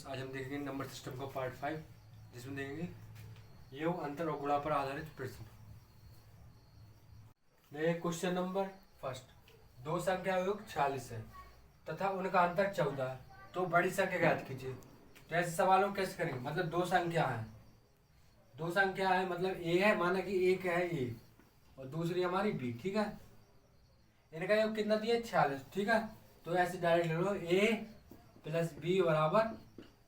Students, आज हम देखेंगे नंबर सिस्टम का पार्ट 5, जिसमें देखेंगे योग, अंतर और गुणा पर आधारित प्रश्न। क्वेश्चन नंबर फर्स्ट, दो संख्या योग 46 है तथा उनका अंतर 14 है, तो बड़ी संख्या ज्ञात कीजिए। तो ऐसे सवालों को कैसे करेंगे? मतलब दो संख्या है, मतलब ए है, माना कि एक है ए और दूसरी हमारी बी, ठीक है। इनका योग कितना दिया? 46, ठीक है। तो ऐसे डायरेक्ट ले लो, ए प्लस बी बराबर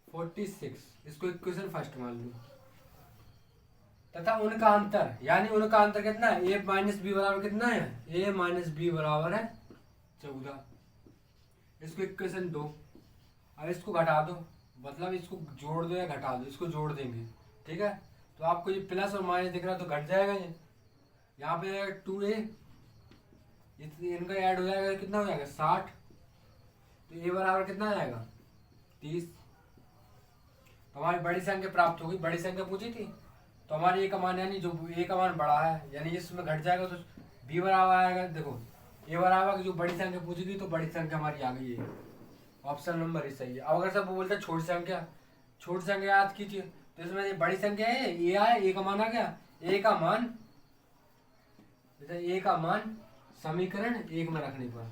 46, इसको इक्वेशन फर्स्ट मान लो। तथा उनका अंतर, यानी उनका अंतर कितना है? ए माइनस बी बराबर कितना है? ए माइनस बी बराबर है 14, इसको इक्वेशन 2। अब इसको घटा दो, मतलब इसको जोड़ दो या घटा दो, इसको जोड़ देंगे, ठीक है। तो आपको ये प्लस और माइनस दिख रहा है तो घट जाएगा, ये यहाँ पे 2a, इनका ऐड हो जाएगा, कितना हो जाएगा? 60। तो ए बराबर कितना आ जाएगा? 30। तो हमारी बड़ी संख्या प्राप्त होगी। बड़ी संख्या पूछी थी तो हमारी ए का मान, यानी जो ए का मान बड़ा है, यानी इसमें घट जाएगा तो बी बराबर आएगा। देखो ए बराबर की जो बड़ी संख्या पूछी थी तो बड़ी संख्या हमारी आ गई है, ऑप्शन नंबर ही सही है। अब अगर सब बोलते हैं छोटी संख्या याद कीजिए, तो इसमें ये बड़ी संख्या है, ए आए, ए का मान आ गया। ए का मान समीकरण 1 में रखने पर,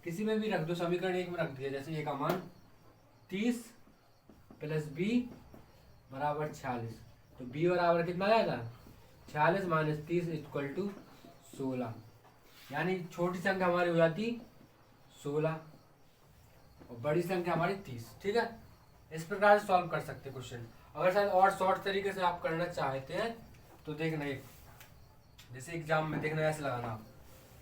किसी में भी रख दो, समीकरण 1 में रख दिया। जैसे ए का मान 30 प्लस बी बराबर 46, तो बी बराबर कितना आएगा? 46 माइनस 30 इक्वल टू 16, यानी छोटी संख्या हमारी हो जाती 16 और बड़ी संख्या हमारी 30, ठीक है। इस प्रकार से सॉल्व कर सकते क्वेश्चन। अगर शायद और शॉर्ट तरीके से आप करना चाहते हैं तो देखना, एक जैसे एग्जाम में देखना, ऐसे लगाना आप,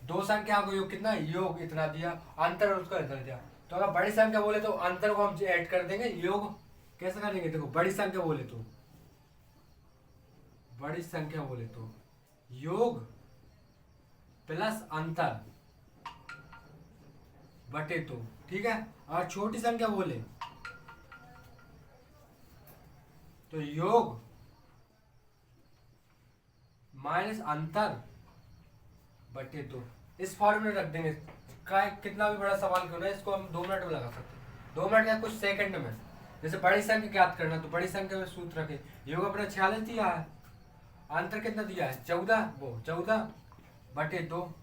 दो संख्या को योग कितना है? योग इतना दिया, अंतर उसका इतना दिया। तो अगर बड़ी संख्या बोले तो अंतर को हम ऐड कर देंगे, योग कैसे करेंगे? देखो बड़ी संख्या बोले तो योग प्लस अंतर बटे तो, ठीक है। और छोटी संख्या बोले तो योग माइनस अंतर बटे तो, इस फॉर्मूले रख देंगे। कितना भी बड़ा सवाल क्यों ना, इसको हम 2 मिनट में लगा सकते हैं, 2 मिनट या कुछ सेकंड में। जैसे बड़ी संख्या ज्ञात करना, तो बड़ी संख्या में सूत्र रखे, योग अपना 46 दिया है, अंतर कितना दिया है? 14, वो 14 बटे 2,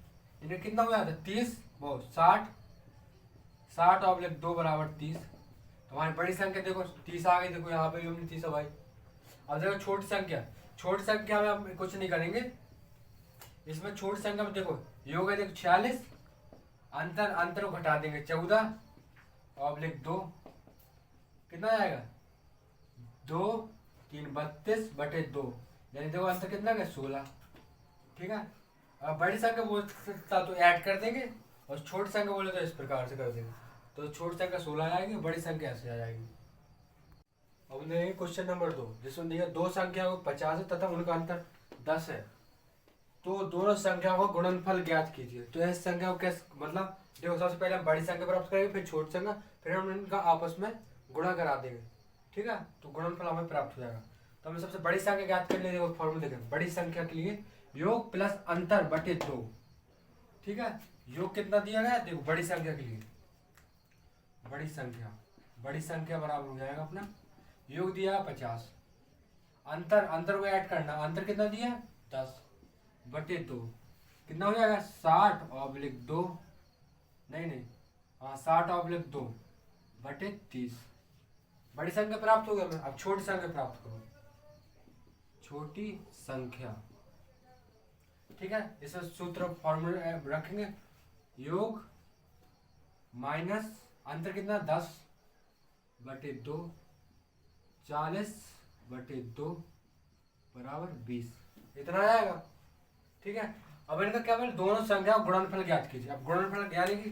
इन्हें कितना हो जाता है? 30, वो 60 और 2 बराबर 30। तो हमारी बड़ी संख्या देखो 30 आ गई, देखो यहाँ पे भी हमने 30 भाई। अब देखो छोटी संख्या में हम कुछ नहीं करेंगे, इसमें छोटी संख्या में देखो योग है, देखो 46, अंतर को घटा देंगे 14 और 2, कितना आएगा? 2 3 32 बटे 2, यानी देखो अंतर कितना है? 16, ठीक है। अब बड़ी संख्या बोलता तो ऐड कर देंगे, और छोटी संख्या बोले तो इस प्रकार से कर देंगे। तो छोटी संख्या 16 आएगी, बड़ी संख्या ऐसे आ जाएगी। अब देखेंगे क्वेश्चन नंबर 2, जिसमें दिया दो संख्या को 50 है तथा उनका अंतर 10 है, तो दोनों संख्याओं का गुणनफल ज्ञात कीजिए। तो इस संख्या को कैसे, मतलब देखो सबसे पहले हम बड़ी संख्या प्राप्त करेंगे, फिर छोटी संख्या, फिर हम इनका आपस में गुणा करा देंगे, ठीक है। तो गुणनफल हमें प्राप्त हो जाएगा। तो हमें सबसे बड़ी संख्या ज्ञात करने देखो फॉर्मूला देखें, बड़ी संख्या के लिए योग प्लस अंतर बटे 2, ठीक है। योग कितना दिया गया? देखो बड़ी संख्या के लिए बड़ी संख्या बराबर हो जाएगा अपना, योग दिया 50, अंतर को ऐड करना, अंतर कितना दिया? 10 बटे 2, कितना हो जाएगा? 60 और 2, नहीं हाँ 60 और 2 बटे 30। बड़ी संख्या प्राप्त हो गया मैं। अब छोटी संख्या प्राप्त करो, छोटी संख्या, ठीक है। इसमें सूत्र फॉर्मूला रखेंगे, योग माइनस अंतर कितना? 10 बटे 2, 40 बटे 2 बराबर 20, इतना आ जाएगा, ठीक है। अब इनका क्या बोले? दोनों संख्या गुणनफल ज्ञात कीजिए। अब गुणनफल, यानी कि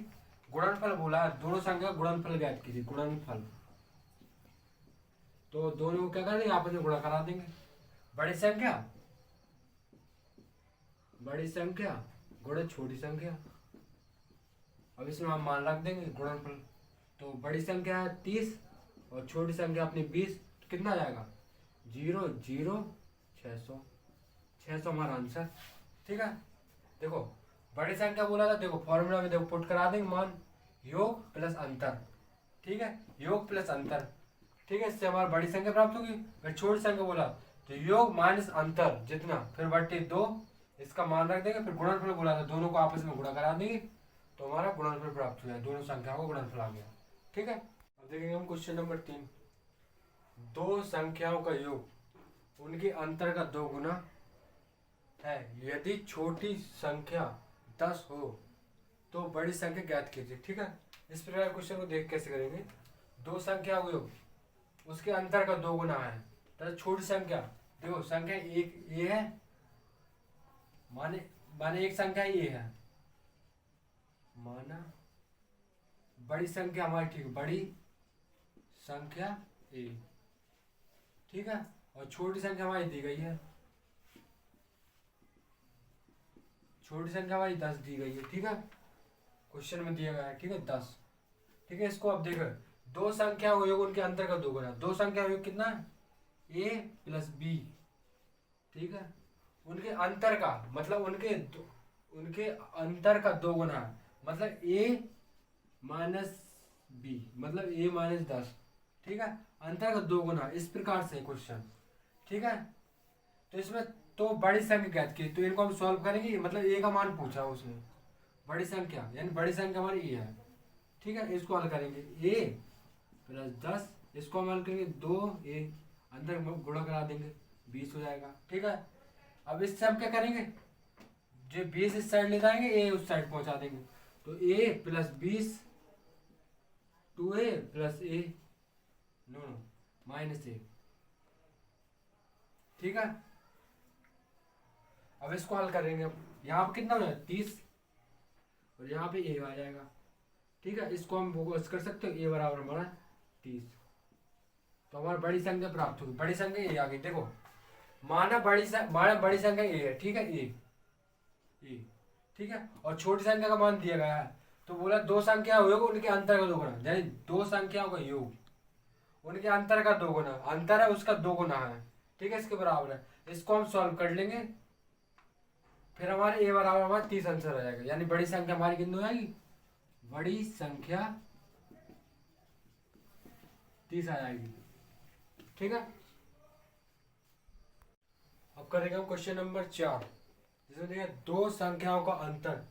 गुणनफल बोला है, दोनों संख्या गुणनफल ज्ञात कीजिए, गुणनफल। तो दोनों को क्या करेंगे? आपस में गुणा करा देंगे। बड़ी संख्या गुणे छोटी संख्या, अब इसमें हम मान रख देंगे गुणनफल। तो बड़ी संख्या है 30 और छोटी संख्या अपनी 20, तो कितना आ जाएगा? 0 0 600 हमारा आंसर, ठीक है। देखो बड़ी संख्या बोला था, देखो फॉर्मूला में देखो पुट करा देंगे मान, योग प्लस अंतर, ठीक है। योग प्लस अंतर ठीक है, इससे हमारी बड़ी संख्या प्राप्त होगी। अगर छोटी संख्या बोला तो योग माइनस अंतर जितना, फिर बट्टे 2, इसका मान रख देंगे, फिर गुणनफल बोला था दोनों को आपस में गुणा करा देंगे तो हमारा गुणनफल प्राप्त हो जाए, दोनों संख्याओं को गुणनफल आ गया। ठीक है, अब देखेंगे हम क्वेश्चन नंबर 3। दो संख्याओं का योग उनके अंतर का 2 गुना है, यदि छोटी संख्या 10 हो तो बड़ी संख्या ज्ञात कीजिए। ठीक है, इस प्रकार क्वेश्चन को देख कैसे करेंगे। दो संख्या का योग उसके अंतर का 2 गुना है, तो छोटी संख्या देखो, संख्या एक ये है, माने एक संख्या ये है, माना बड़ी संख्या हमारी, ठीक है, बड़ी संख्या ए, ठीक है, और छोटी संख्या हमारी दी गई है, छोटी संख्या हमारी 10 दी गई है। ठीक है, क्वेश्चन में दिया गया है, ठीक है, 10। ठीक है, इसको अब देखो, दो संख्या का योग उनके अंतर का 2 गुना, दो संख्या का योग कितना है, a प्लस बी। ठीक है, उनके अंतर का मतलब उनके अंतर का 2 गुना, मतलब a माइनस बी, मतलब a माइनस 10। ठीक है, अंतर का 2 गुना, इस प्रकार से क्वेश्चन। ठीक है, तो इसमें तो बड़ी संख्या ज्ञात की, तो इनको हम सॉल्व करेंगे, मतलब a का मान पूछा उसने, बड़ी संख्या यानी बड़ी संख्या हमारी a है। ठीक है, इसको हल करेंगे, a प्लस 10, इसको हम हल करेंगे 2a, अंदर गुणा करा देंगे 20 हो जाएगा। ठीक है, अब इससे हम क्या करेंगे, जो 20 इस साइड ले जाएंगे, a उस साइड पहुंचा देंगे, तो a plus 20 2a plus a no minus a। ठीक है, अब इसको हल करेंगे, यहाँ पे कितना हो जाएगा 30 और यहाँ पे a आ जाएगा। ठीक है, इसको हम फोकस कर सकते हो, a बराबर हमारा 30, तो हमारी बड़ी संख्या प्राप्त होगी। बड़ी संख्या ये आ गई, देखो माना बड़ी संख्या ए है, ठीक है, ए। ठीक है, और छोटी संख्या का मान दिया गया है, तो बोला दो संख्या योग उनके अंतर का 2 गुना, यानी दो संख्याओं का योग उनके अंतर का 2 गुना, अंतर है उसका 2 गुना है। ठीक है, इसके बराबर है, इसको हम सॉल्व कर लेंगे, फिर हमारे ए बराबर हमारा 30 आंसर आ जाएगा, यानी बड़ी संख्या हमारी कितनी हो जाएगी, बड़ी संख्या 30 आ जाएगी। ठीक है, अब करेंगे हम क्वेश्चन नंबर 4, जिसमें देखिए दो संख्याओं का अंतर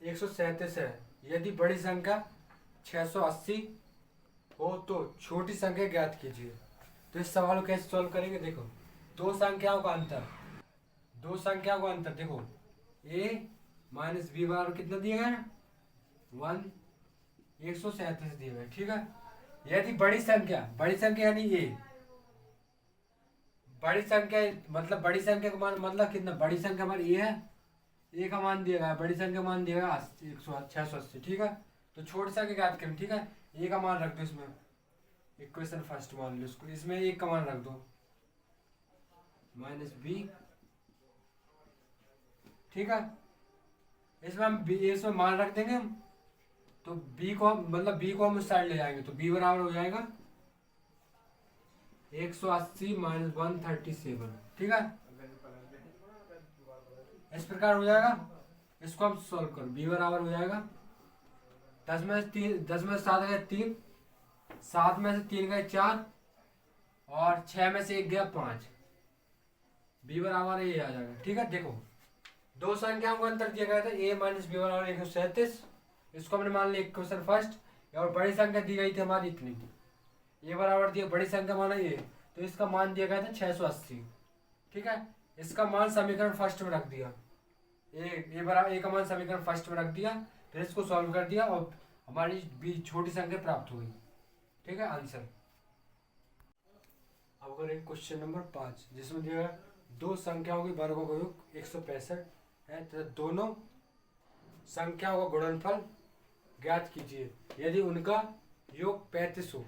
137 है, यदि बड़ी संख्या 680 हो तो छोटी संख्या ज्ञात कीजिए। तो इस सवाल को कैसे सॉल्व करेंगे, देखो दो संख्याओं का अंतर देखो, a माइनस बी बराबर कितना दिया गया है 1, 137 दिया गया। ठीक है, यदि बड़ी संख्या यानी a, बड़ी संख्या मतलब बड़ी संख्या का मान मतलब कितना, बड़ी संख्या हमारी a है, a का मान दिया गया, बड़ी संख्या मान दिया गया 680। ठीक है, तो छोटी संख्या ज्ञात करें। ठीक है, a का मान रख दो इसमें, इक्वेशन फर्स्ट मान लो इसको, इसमें a का मान रख दो माइनस बी। ठीक है, इसमें हम इसमें मान रख देंगे हम, तो b को हम उस साइड ले जाएंगे, तो b बराबर हो जाएगा 180 माइनस 137। ठीक है, इस प्रकार हो जाएगा, इसको हम सॉल्व करो, b बराबर हो जाएगा 10 में से 7 गए 3, 7 में से 3 गए 4 और 6 में से 1 गया 5, b बराबर ये आ जाएगा। ठीक है, देखो दो संख्याओं का अंतर दिया गया था, a माइनस बी बराबर 137, इसको हमने मान लिया इक्वेशन फर्स्ट, और बड़ी संख्या दी गई थी हमारी इतनी, ये बराबर दिया बड़ी संख्या माना ये, तो इसका मान दिया गया था 680। ठीक है, इसका मान समीकरण फर्स्ट में रख दिया, ए बराबर ए का मान समीकरण फर्स्ट में रख दिया, फिर इसको सॉल्व कर दिया और हमारी बी छोटी संख्या प्राप्त हुई। ठीक है, आंसर। अब अगर एक क्वेश्चन नंबर 5, जिसमें दिया गया दो संख्याओं के वर्गों का योग 165 है, तो दोनों संख्याओं का गुणनफल ज्ञात कीजिए यदि उनका योग 35 हो।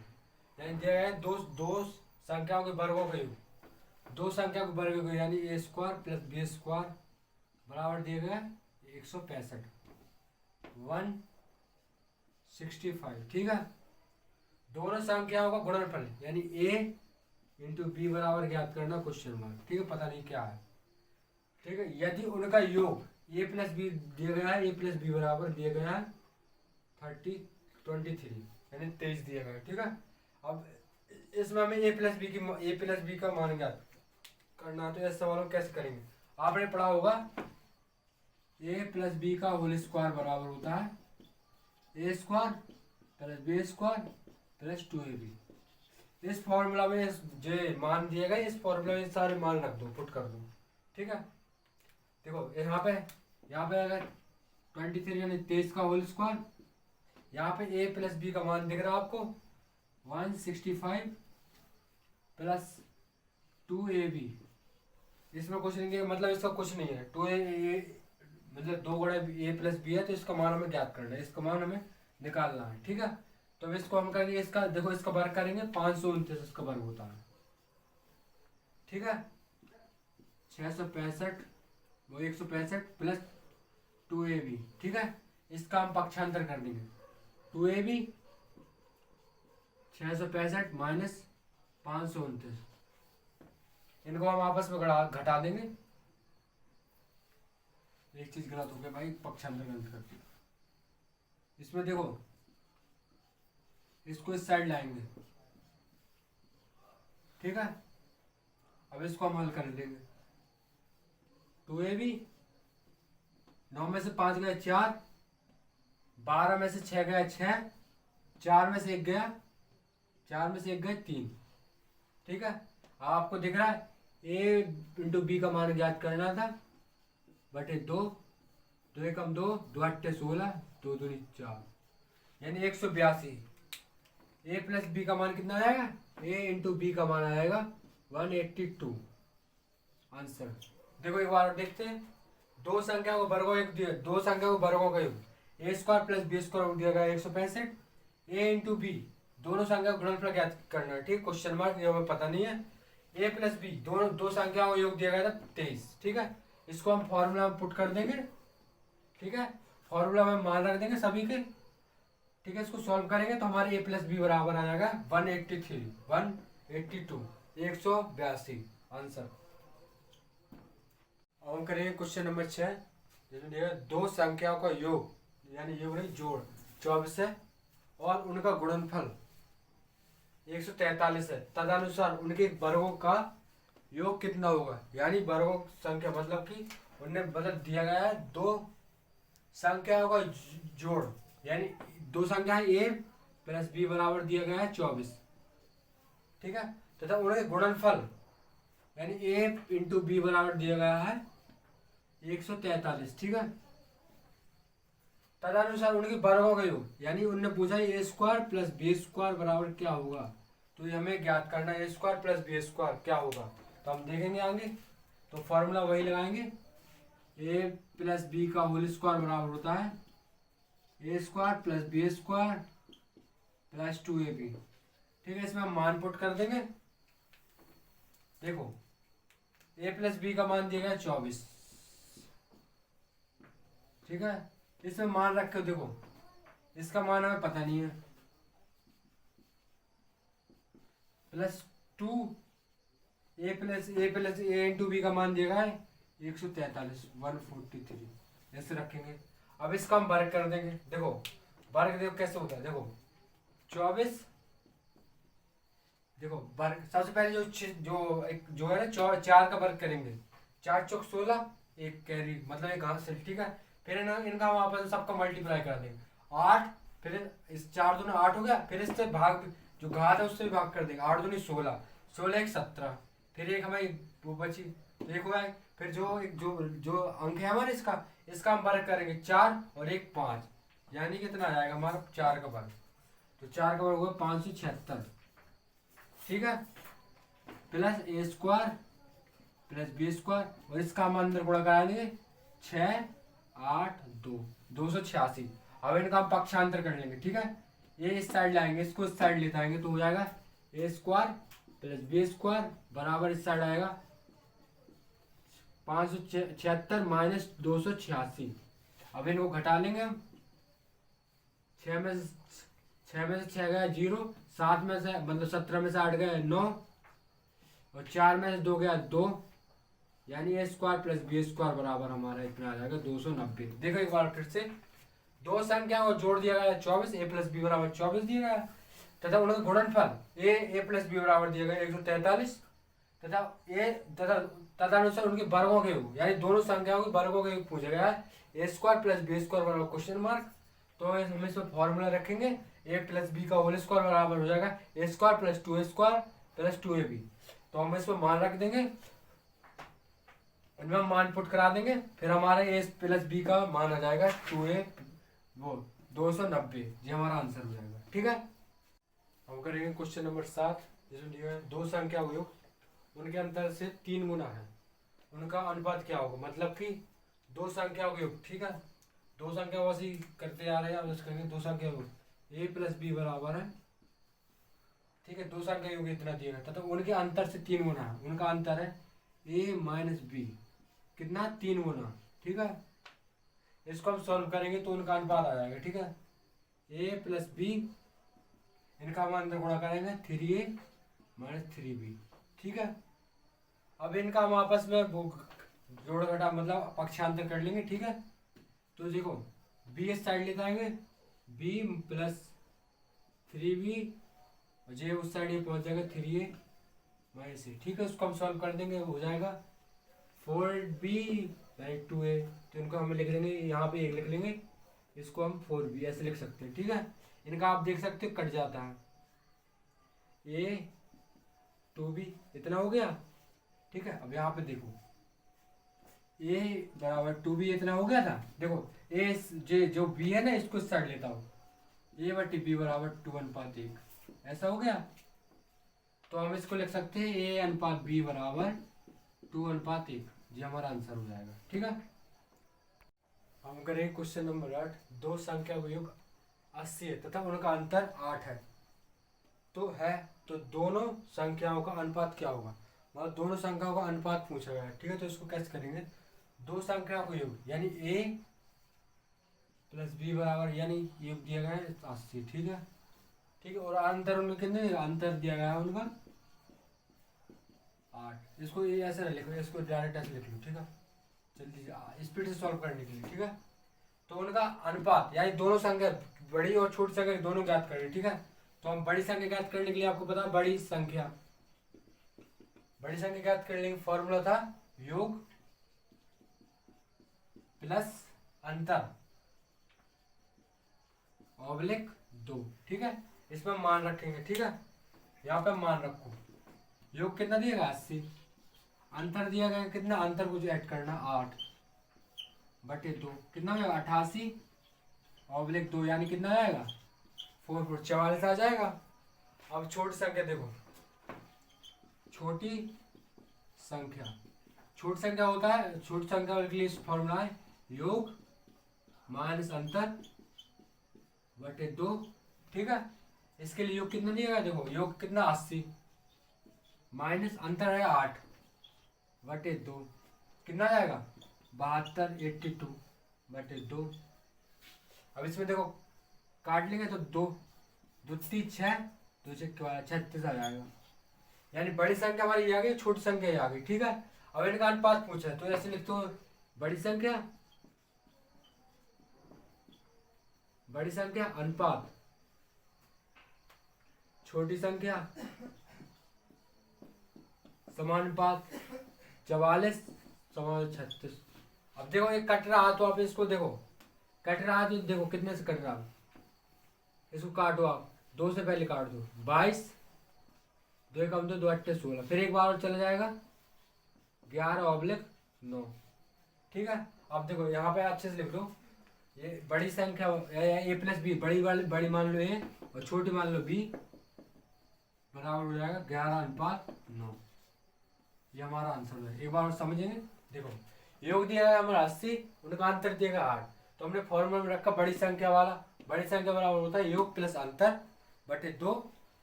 यानी दिया गया है दो संख्याओं के वर्गों का योग, दो संख्या के वर्ग का यानी a square plus B square बराबर दिया गया 165 165। ठीक है, दोनों संख्याओं का गुणनफल यानी a इंटू बी बराबर ज्ञात करना क्वेश्चन मार्क। ठीक है, पता नहीं क्या है। ठीक है, यदि उनका योग a प्लस बी दिया गया है, a प्लस बी बराबर दिया गया है 23 यानी 23 दिया गया है। ठीक है, अब इसमें हमें ए प्लस बी का मान ज्ञात करना, तो इस सवाल को कैसे करेंगे? आपने पढ़ा होगा ए प्लस बी का होल स्क्वायर बराबर होता है A square plus B square plus 2ab। इस फॉर्मूला में जो मान दिए गए इस फॉर्मूला में सारे मान रख दो, पुट कर दो, ठीक है। देखो यहाँ पे अगर 23 यानी 23 का होल स्क्वायर, यहाँ पे ए प्लस बी का मान दिख रहा है आपको 165 प्लस 2ab। इसमें कुछ नहीं है, मतलब इसका कुछ नहीं है, 2a मतलब 2 गुणा ए प्लस बी है, तो इसका मान हमें ज्ञात करना है, इसका मान हमें निकालना है, ठीक है। तो इसको हम करेंगे, इसका देखो इसका वर्ग करेंगे 529 इसका वर्ग होता है, ठीक है। 665 वो 165 प्लस 2ab, ठीक है। इसका हम पक्षांतर कर देंगे 2ab 665 माइनस 529, इनको हम आपस में घटा देंगे। एक चीज गलत हो गया भाई, पक्षांतर गलत कर दिया। इसमें देखो इसको इस साइड लाएंगे, ठीक है। अब इसको हम हल कर लेंगे। 2ab 9 में से 5 गया 4, 12 में से 6 गया 6, 4 में से 1 गया 3, ठीक है। आपको दिख रहा है ए इंटू बी का मान ज्ञात करना था, बटे 2, 2 एकम 2, 2 अट्ठे 16, 2 दूनी 4 यानी 182। ए प्लस बी का मान कितना आएगा? ए इंटू बी का मान आएगा 182 आंसर। देखो एक बार देखते हैं, दो संख्या को वर्गों का योग ए स्क्वायर प्लस बी स्क्वायर दिया गया 165, ए इंटू बी दोनों संख्या को गुणनफल ज्ञात करना है, ठीक। क्वेश्चन मार्क ये हमें पता नहीं है। ए प्लस बी दोनों दो संख्याओं को योग दिया गया था 23, ठीक है। इसको हम फॉर्मूला में पुट कर देंगे, ठीक है। फॉर्मूला में मान रख देंगे सभी के, ठीक है। इसको सॉल्व करेंगे तो हमारे ए प्लस बी बराबर आ जाएगा 182 182 आंसर। अब हम करेंगे क्वेश्चन नंबर 6, जिसमें दिया दो संख्याओं का योग यानी योग नहीं जोड़ 24 है और उनका गुणनफल 143 है, तदनुसार उनके वर्गों का योग कितना होगा। यानी वर्गों संख्या मतलब कि उन्हें मतलब दिया गया है दो संख्याओं का जोड़, यानी दो संख्या है ए प्लस बी बराबर दिया गया है 24, ठीक है। तथा उनके गुणनफल यानी ए इंटू बी बराबर दिया गया है 143, ठीक है। तदनुसार उनके वर्गों का योग यानी उनने पूछा ए स्क्वायर प्लस बी स्क्वायर बराबर क्या होगा, तो ये हमें ज्ञात करना है A square plus B square क्या होगा। तो हम देखेंगे आगे, तो फॉर्मूला वही लगाएंगे, ए प्लस बी का होल स्क्वायर बराबर होता है A square plus B square plus 2ab, ठीक है। इसमें हम मान पुट कर देंगे। देखो ए प्लस बी का मान दिया गया 24, ठीक है। इसमें मान रख के देखो इसका मान हमें पता नहीं है, प्लस 2 ए इंटू बी का मान दिया गया है 143 143 ऐसे रखेंगे। अब इसका हम वर्ग कर देंगे। देखो वर्ग देखो कैसे होता है, देखो 24, देखो वर्ग सबसे पहले जो है ना 4 का वर्ग करेंगे, 4 चौक 16, एक कैरी मतलब एक हासिल, ठीक है। फिर इनका हम आपस में सबका मल्टीप्लाई कर देंगे 8, फिर इस 4 दूनी 8 हो गया, फिर इससे भाग जो घात है उससे भी भाग कर देंगे, 8 दूनी 16, 16 एक 17, फिर एक हमें वो बची एक हुआ है। फिर जो अंक है हमारे इसका हम वर्ग करेंगे 4 और एक 5, यानी कितना आ जाएगा हमारा 4 का वर्ग, तो 4 का वर्ग होगा 576, ठीक है। प्लस ए स्क्वायर प्लस बी स्क्वायर और इसका हम अंदर गुणा करा देंगे 6 8 2 286। अब इनका हम पक्षांतर कर लेंगे, ठीक है। ये इस साइड लाएंगे, इसको इस साइड ले जाएंगे तो हो जाएगा A square plus B square बराबर इस साइड आएगा 576 माइनस 286। अब इनको घटा लेंगे हम, 6 में से 6 गया 0, 7 में से मतलब 17 में से 8 गया 9 और 4 में से 2 गया 2, यानी ए स्क्वायर प्लस बी स्क्वायर बराबर हमारा इतना आ जाएगा 290। देखो एक बार फिर से, दो संख्या को जोड़ दिया गया 24, ए प्लस बी बराबर 24 दिया गया, तथा उनका गुणनफल ए प्लस बी बराबर दिया गया 143 तथा ए तथा तदनुसार उनके वर्गों के योग यानी दोनों संख्याओं के वर्गों के योग पूछा गया है A square plus B square बराबर क्वेश्चन मार्क। तो हम इसमें फॉर्मूला रखेंगे ए प्लस बी का होल स्क्वायर बराबर हो जाएगा A square plus 2 square plus 2ab। तो हम इसमें मान रख देंगे, इनमें हम मान पुट करा देंगे, फिर हमारा ए प्लस बी का मान आ जाएगा 2a वो 290, ये हमारा आंसर हो जाएगा। ठीक है, हम करेंगे क्वेश्चन नंबर 7 जिसमें दिया है दो संख्या योग उनके अंतर से 3 गुना है, उनका अनुपात क्या होगा। मतलब कि दो संख्या योग, ठीक है, दो संख्या वैसे करते आ रहे हैं, अब करेंगे दो संख्या योग ए प्लस बी बराबर है, ठीक है, दो संख्या योग इतना दिया गया तथा उनके अंतर से 3 गुना है, उनका अंतर है ए माइनस बी कितना 3 गुना। ठीक है, इसको हम सॉल्व करेंगे तो उनका अनुपात आ जाएगा। ठीक है, ए प्लस बी इनका हम अंतर गुणा करेंगे 3a माइनस 3b। ठीक है, अब इनका हम आपस में वो जोड़ घटा मतलब पक्षांतर कर लेंगे। ठीक है, तो देखो b इस साइड लेते आएंगे b प्लस 3b और जे उस साइड ये पहुंच जाएगा 3a माइनस a। ठीक है, उसको हम सॉल्व कर देंगे, हो जाएगा 4b बाई 2a। तो इनको हम लिख लेंगे, यहाँ पे एक लिख लेंगे, इसको हम 4b ऐसे लिख सकते हैं। ठीक है, इनका आप देख सकते हो कट जाता है, a 2b इतना हो गया। ठीक है, अब यहाँ पे देखो a बराबर 2b इतना हो गया था। देखो a जो b है ना इसको इस साइड लेता हूँ, a बटी b बराबर 2:1 ऐसा हो गया। तो हम इसको लिख सकते हैं a अनुपात b बराबर 2:1, ये हमारा आंसर हो जाएगा। ठीक है, हम करेंगे क्वेश्चन नंबर 8, दो संख्या का योग 80 है तथा उनका अंतर 8 है, तो दोनों संख्याओं का अनुपात क्या होगा। मतलब दोनों संख्याओं का अनुपात पूछा गया है। ठीक है, तो इसको कैसे करेंगे, दो संख्याओं का योग यानी a प्लस b बराबर यानी योग दिया गया है 80। ठीक है, ठीक है, और अंतर उनके कितने, अंतर दिया गया है उनका 8। इसको ये ऐसे लिखो, इसको डायरेक्ट ऐसे लिख लो। ठीक है, जल्दी स्पीड से सॉल्व करने के लिए। ठीक है, तो उनका अनुपात यानी दोनों संख्या बड़ी और छोटी संख्या दोनों ज्ञात करें। ठीक है, तो हम बड़ी संख्या ज्ञात करने के लिए आपको पता बड़ी संख्या ज्ञात करने का फॉर्मूला था योग प्लस अंतर ऑब्लिक 2। ठीक है, इसमें मान रखेंगे। ठीक है, यहाँ पे मान रखो, योग कितना दिएगा 80, अंतर दिया गया कितना, अंतर को जो ऐड करना 8 बटे 2 कितना हो जाएगा 88 ऑब्लिक 2 यानी कितना आएगा 4 44 आ जाएगा। अब छोटी संख्या देखो, छोटी संख्या होता है, छोटी संख्या के लिए फॉर्मूला है योग माइनस अंतर बटे 2। ठीक है, इसके लिए योग कितना दिएगा, देखो योग कितना 80 माइनस अंतर है 8 बटे 2 कितना आएगा 72 82 बटे 2। अब इसमें देखो काट लेंगे तो 2 2 3 6 2 36 आ जाएगा, यानी बड़ी संख्या हमारी आ गई, छोटी संख्या आ गई। ठीक है, अब इनका अनुपात पूछा है तो ऐसे लिखते हो बड़ी संख्या अनुपात छोटी संख्या समानुपात 44 समानुपात 36। अब देखो ये कट रहा तो आप इसको देखो, कट रहा तो देखो कितने से कट रहा, इसको काटो आप, 2 से पहले काट दो 22 2 कम 2 2 8 16, फिर एक बार और चला जाएगा 11 ऑब्लिक 9। ठीक है, अब देखो यहाँ पे अच्छे से लिख लो, ये बड़ी संख्या ए प्लस बी, बड़ी मान लो ए और छोटी मान लो बी बराबर हो जाएगा 11:9। ये हमारा आंसर है। एक बार और समझेंगे, देखो योग दिया है हमारा 80, उनका अंतर दिएगा 8, तो हमने फॉर्मूला में रखा बड़ी संख्या वाला, बड़ी संख्या बराबर होता है योग प्लस अंतर बटे 2।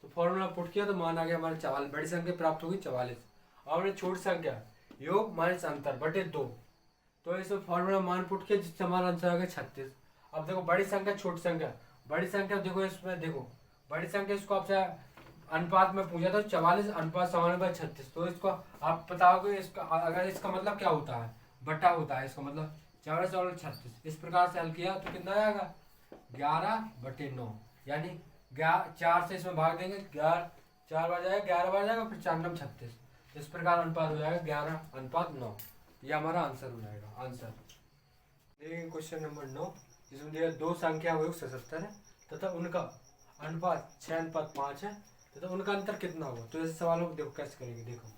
तो फॉर्मूला पुट किया तो मान आ गया हमारे 44, बड़ी संख्या प्राप्त होगी 44। और हमने छोटी संख्या योग माइनस अंतर बटे 2, तो इस फॉर्मूला मान पुट किया जिससे हमारा आंसर आ गया 36। अब देखो बड़ी संख्या छोटी संख्या, बड़ी संख्या देखो इसमें देखो बड़ी संख्या इसको आपसे अनुपात में पूछा तो 44 अनुपात समानुपात 36, तो इसको आप बताओगे इसका अगर इसका मतलब क्या होता है, बटा होता है, इसका मतलब 44 और 36। इस प्रकार से हल किया तो कितना आएगा 11/9 यानी 4 से इसमें भाग देंगे, 4 बार जाएगा, 11 बार जाएगा, फिर 4 9 36। इस प्रकार अनुपात हो जाएगा 11:9। ये हमारा आंसर हो जाएगा। आंसर देखिए क्वेश्चन नंबर 9, इसमें दिया दो संख्या योग 77 है तथा उनका अनुपात 6:5 है तथा उनका अंतर कितना होगा। तो इस सवालों को देखो कैसे करेंगे। देखो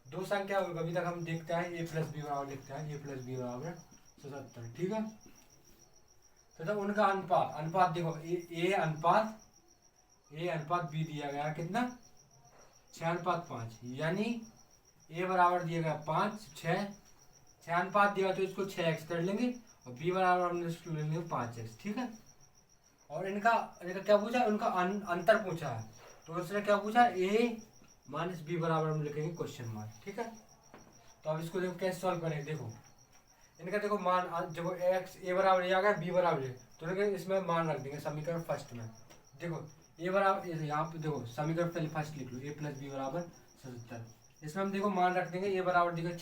दो संख्या योग अभी तक हम देखते हैं a + b बराबर लिखते हैं, a + b बराबर 77, ठीक है। तथा उनका अनुपात देखो a अनुपात b दिया गया कितना 6:5, यानी a बराबर दिया गया 5 6 अनुपात दिया तो इसको 6x कर लेंगे और b बराबर हमने इसको ले लेंगे 5x, ठीक है। और इनका क्या पूछा है, उनका अंतर पूछा है। तो उसने क्या पूछा a - b बराबर हम लिखेंगे क्वेश्चन मार्क, ठीक है। तो अब इसको देखो कैसे सॉल्व करेंगे। देखो इनका देखो मान, देखो x a बराबर ये आ गया, b बराबर ये, तो इसमें मान रख देंगे समीकरण फर्स्ट में। देखो a बराबर यहाँ पे देखो समीकरण पहले फर्स्ट लिख लो, a + b बराबर 77। इसमें हम देखो मान रख देंगे, a बराबर दिया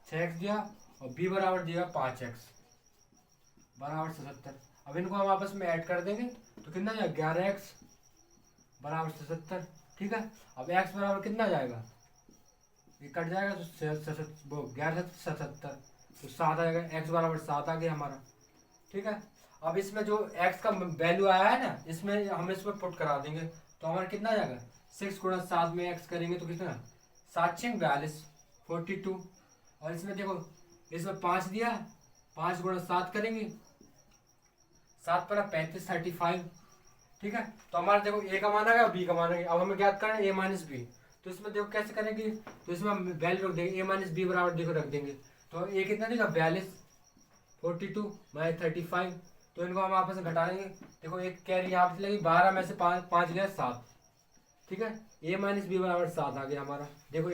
6x दिया और b बराबर दिया 5x बराबर 77। अब इनको हम आपस में ऐड कर देंगे तो कितना जाएगा 11x बराबर 77, ठीक है। अब x बराबर कितना जाएगा, ये कट जाएगा तो 11 77, तो 7 आएगा, x बराबर 7 आ गया हमारा, ठीक है। अब इसमें जो x का वैल्यू आया है ना, इसमें हम इसमें पुट करा देंगे तो हमारा कितना जाएगा 6 × 7 में x करेंगे तो कितना 7 × 42 42। और इसमें देखो इसमें 5 दिया, 5 × 7 करेंगे, 7 पर 35 35, ठीक है। तो हमारा देखो a का मान आ गया, b का मान आ गया। अब हमें ज्ञात करना है a - b, तो इसमें देखो कैसे करेंगे, तो इसमें हम वैल्यू रख देंगे a - b बराबर देखो रख देंगे, तो a कितना देगा 42 42 - 35, तो इनको हम आपस में घटा लेंगे। देखो एक कैरी यहाँ पे लगी, 12 में से 5 गया 7, ठीक है। a - b बराबर 7 आ गया हमारा। देखो